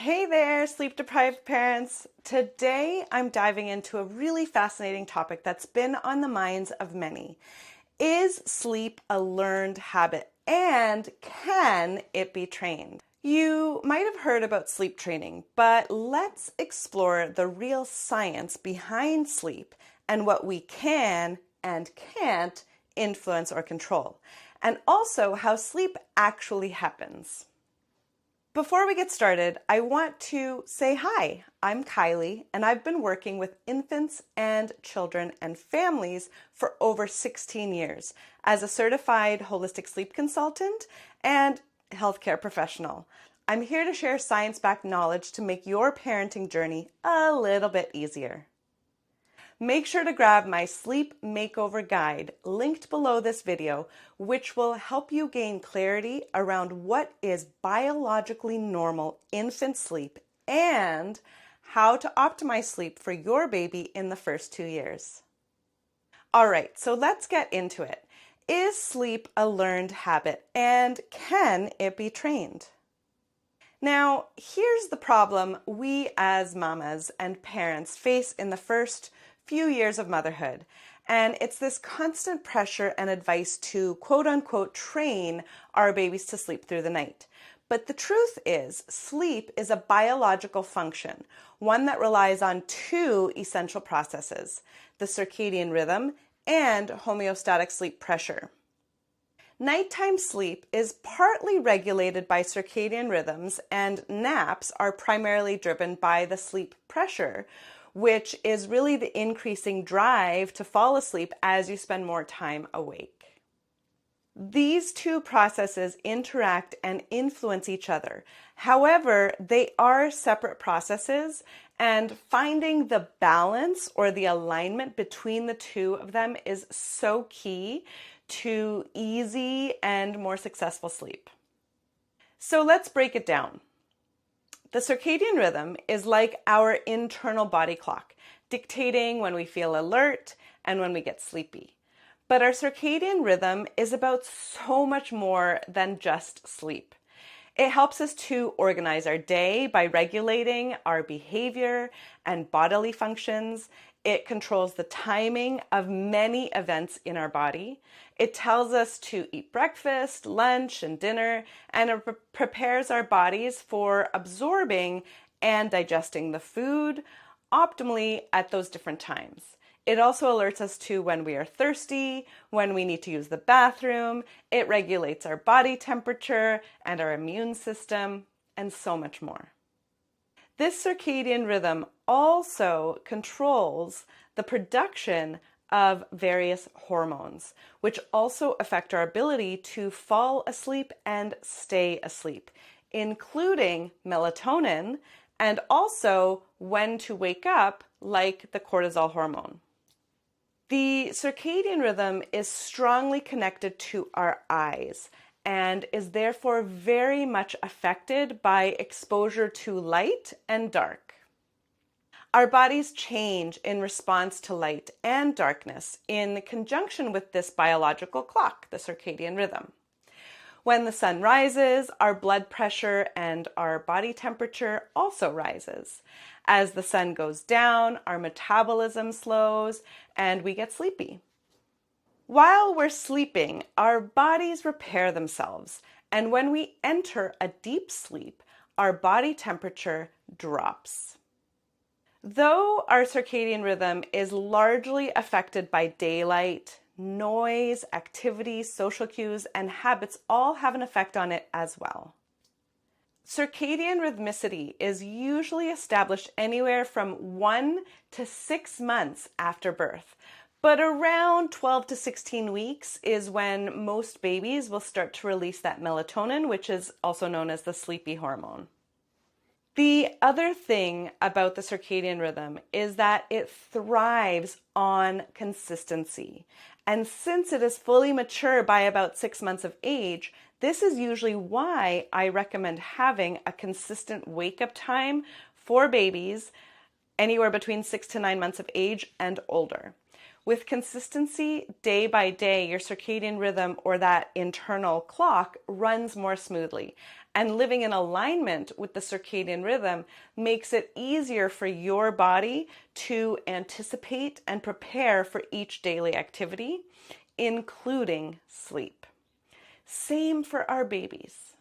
Hey there, sleep-deprived parents. Today I'm diving into a really fascinating topic that's been on the minds of many. Is sleep a learned habit, and can it be trained? You might have heard about sleep training, but let's explore the real science behind sleep and what we can and can't influence or control, and also how sleep actually happens. Before we get started, I want to say hi. I'm Kaili, and I've been working with infants and children and families for over 16 years as a certified holistic sleep consultant and healthcare professional. I'm here to share science-backed knowledge to make your parenting journey a little bit easier. Make sure to grab my sleep makeover guide linked below this video, which will help you gain clarity around what is biologically normal infant sleep and how to optimize sleep for your baby in the first 2 years. All right, so let's get into it. Is sleep a learned habit, and can it be trained? Now, here's the problem we as mamas and parents face in the first few years of motherhood. And it's this constant pressure and advice to quote unquote train our babies to sleep through the night. But the truth is, sleep is a biological function, one that relies on two essential processes, the circadian rhythm and homeostatic sleep pressure. Nighttime sleep is partly regulated by circadian rhythms, and naps are primarily driven by the sleep pressure, which is really the increasing drive to fall asleep as you spend more time awake. These two processes interact and influence each other. However, they are separate processes, and finding the balance or the alignment between the two of them is so key to easy and more successful sleep. So let's break it down. The circadian rhythm is like our internal body clock, dictating when we feel alert and when we get sleepy. But our circadian rhythm is about so much more than just sleep. It helps us to organize our day by regulating our behavior and bodily functions. It controls the timing of many events in our body. It tells us to eat breakfast, lunch, and dinner, and it prepares our bodies for absorbing and digesting the food optimally at those different times. It also alerts us to when we are thirsty, when we need to use the bathroom. It regulates our body temperature and our immune system, and so much more. This circadian rhythm also controls the production of various hormones, which also affect our ability to fall asleep and stay asleep, including melatonin and also when to wake up, like the cortisol hormone. The circadian rhythm is strongly connected to our eyes and is therefore very much affected by exposure to light and dark. Our bodies change in response to light and darkness in conjunction with this biological clock, the circadian rhythm. When the sun rises, our blood pressure and our body temperature also rises. As the sun goes down, our metabolism slows and we get sleepy. While we're sleeping, our bodies repair themselves, and when we enter a deep sleep, our body temperature drops. Though our circadian rhythm is largely affected by daylight, noise, activities, social cues, and habits all have an effect on it as well. Circadian rhythmicity is usually established anywhere from 1 to 6 months after birth, but around 12 to 16 weeks is when most babies will start to release that melatonin, which is also known as the sleepy hormone. The other thing about the circadian rhythm is that it thrives on consistency. And since it is fully mature by about 6 months of age, this is usually why I recommend having a consistent wake-up time for babies anywhere between 6 to 9 months of age and older. With consistency, day by day, your circadian rhythm or that internal clock runs more smoothly. And living in alignment with the circadian rhythm makes it easier for your body to anticipate and prepare for each daily activity, including sleep. Same for our babies.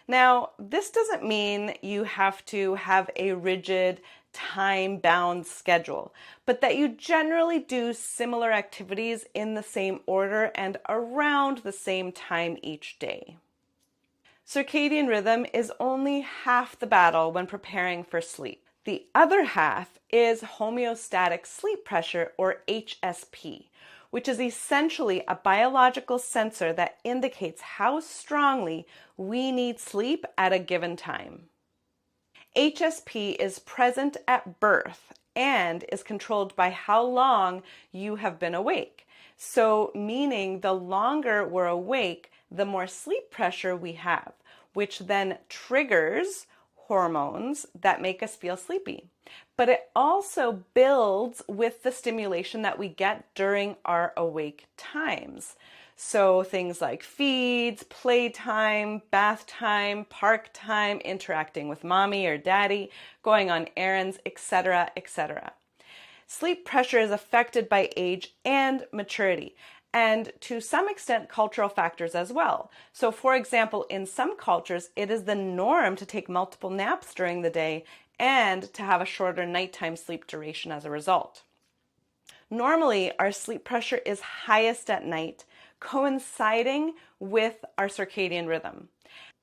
Now, this doesn't mean you have to have a rigid, time-bound schedule, but that you generally do similar activities in the same order and around the same time each day. Circadian rhythm is only half the battle when preparing for sleep. The other half is homeostatic sleep pressure, or HSP, which is essentially a biological sensor that indicates how strongly we need sleep at a given time. HSP is present at birth and is controlled by how long you have been awake. So, meaning the longer we're awake, the more sleep pressure we have, which then triggers hormones that make us feel sleepy. But it also builds with the stimulation that we get during our awake times. So things like feeds, playtime, bath time, park time, interacting with mommy or daddy, going on errands, etc., etc. Sleep pressure is affected by age and maturity, and to some extent cultural factors as well. So for example, in some cultures, it is the norm to take multiple naps during the day and to have a shorter nighttime sleep duration as a result. Normally, our sleep pressure is highest at night, coinciding with our circadian rhythm.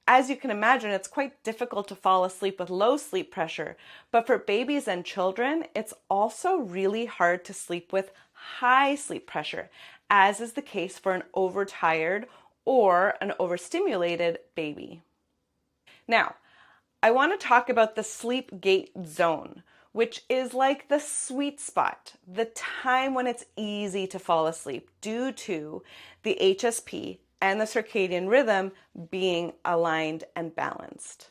As you can imagine, it's quite difficult to fall asleep with low sleep pressure, but for babies and children, it's also really hard to sleep with high sleep pressure, as is the case for an overtired or an overstimulated baby. Now, I want to talk about the sleep gate zone, which is like the sweet spot, the time when it's easy to fall asleep due to the HSP and the circadian rhythm being aligned and balanced.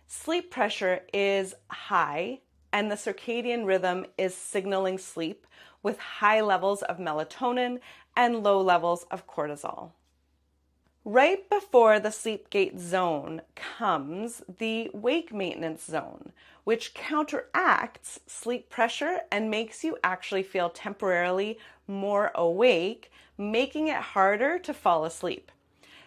Sleep pressure is high and the circadian rhythm is signaling sleep with high levels of melatonin and low levels of cortisol. Right before the sleep gate zone comes the wake maintenance zone, which counteracts sleep pressure and makes you actually feel temporarily more awake, making it harder to fall asleep.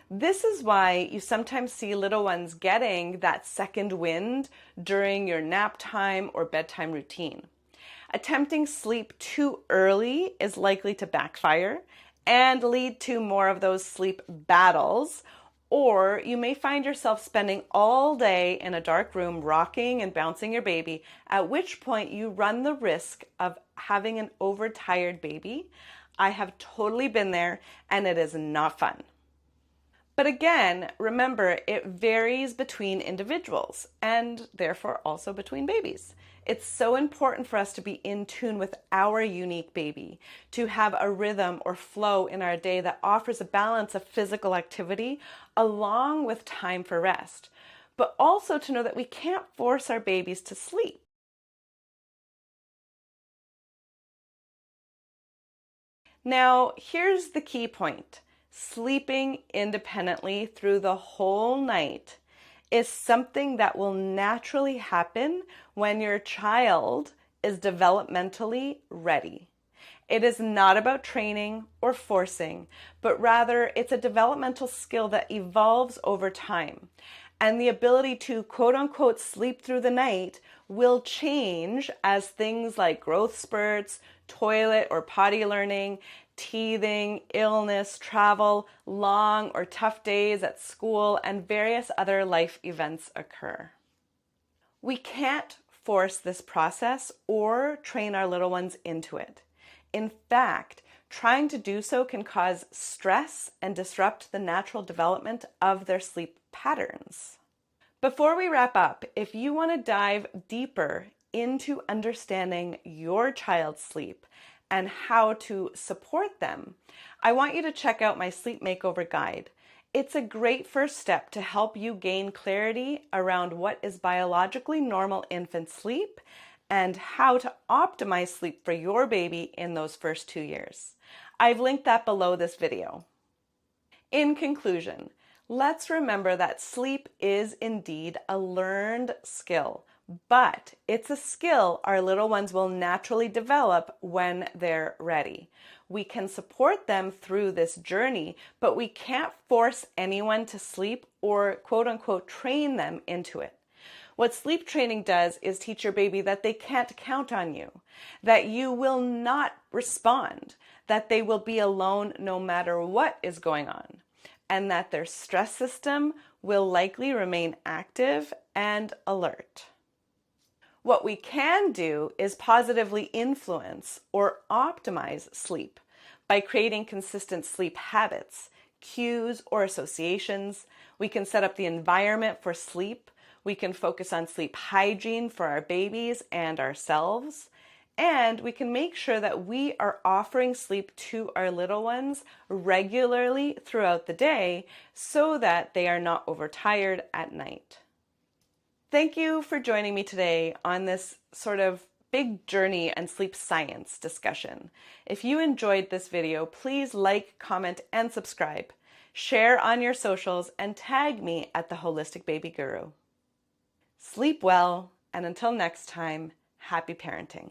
This is why you sometimes see little ones getting that second wind during your nap time or bedtime routine. Attempting sleep too early is likely to backfire and lead to more of those sleep battles, or you may find yourself spending all day in a dark room rocking and bouncing your baby, at which point you run the risk of having an overtired baby. I have totally been there, and it is not fun. But again, remember, it varies between individuals and therefore also between babies. It's so important for us to be in tune with our unique baby, to have a rhythm or flow in our day that offers a balance of physical activity along with time for rest, but also to know that we can't force our babies to sleep. Now, here's the key point. Sleeping independently through the whole night is something that will naturally happen when your child is developmentally ready. It is not about training or forcing, but rather it's a developmental skill that evolves over time. And the ability to quote unquote sleep through the night will change as things like growth spurts, toilet or potty learning, teething, illness, travel, long or tough days at school, and various other life events occur. We can't force this process or train our little ones into it. In fact, trying to do so can cause stress and disrupt the natural development of their sleep patterns. Before we wrap up, if you want to dive deeper into understanding your child's sleep and how to support them, I want you to check out my Sleep Makeover Guide. It's a great first step to help you gain clarity around what is biologically normal infant sleep and how to optimize sleep for your baby in those first 2 years. I've linked that below this video. In conclusion, let's remember that sleep is indeed a learned skill, but it's a skill our little ones will naturally develop when they're ready. We can support them through this journey, but we can't force anyone to sleep or quote unquote train them into it. What sleep training does is teach your baby that they can't count on you, that you will not respond, that they will be alone no matter what is going on, and that their stress system will likely remain active and alert. What we can do is positively influence or optimize sleep by creating consistent sleep habits, cues, or associations. We can set up the environment for sleep. We can focus on sleep hygiene for our babies and ourselves. And we can make sure that we are offering sleep to our little ones regularly throughout the day so that they are not overtired at night. Thank you for joining me today on this sort of big journey and sleep science discussion. If you enjoyed this video, please like, comment, and subscribe. Share on your socials and tag me at the Holistic Baby Guru. Sleep well, and until next time, happy parenting.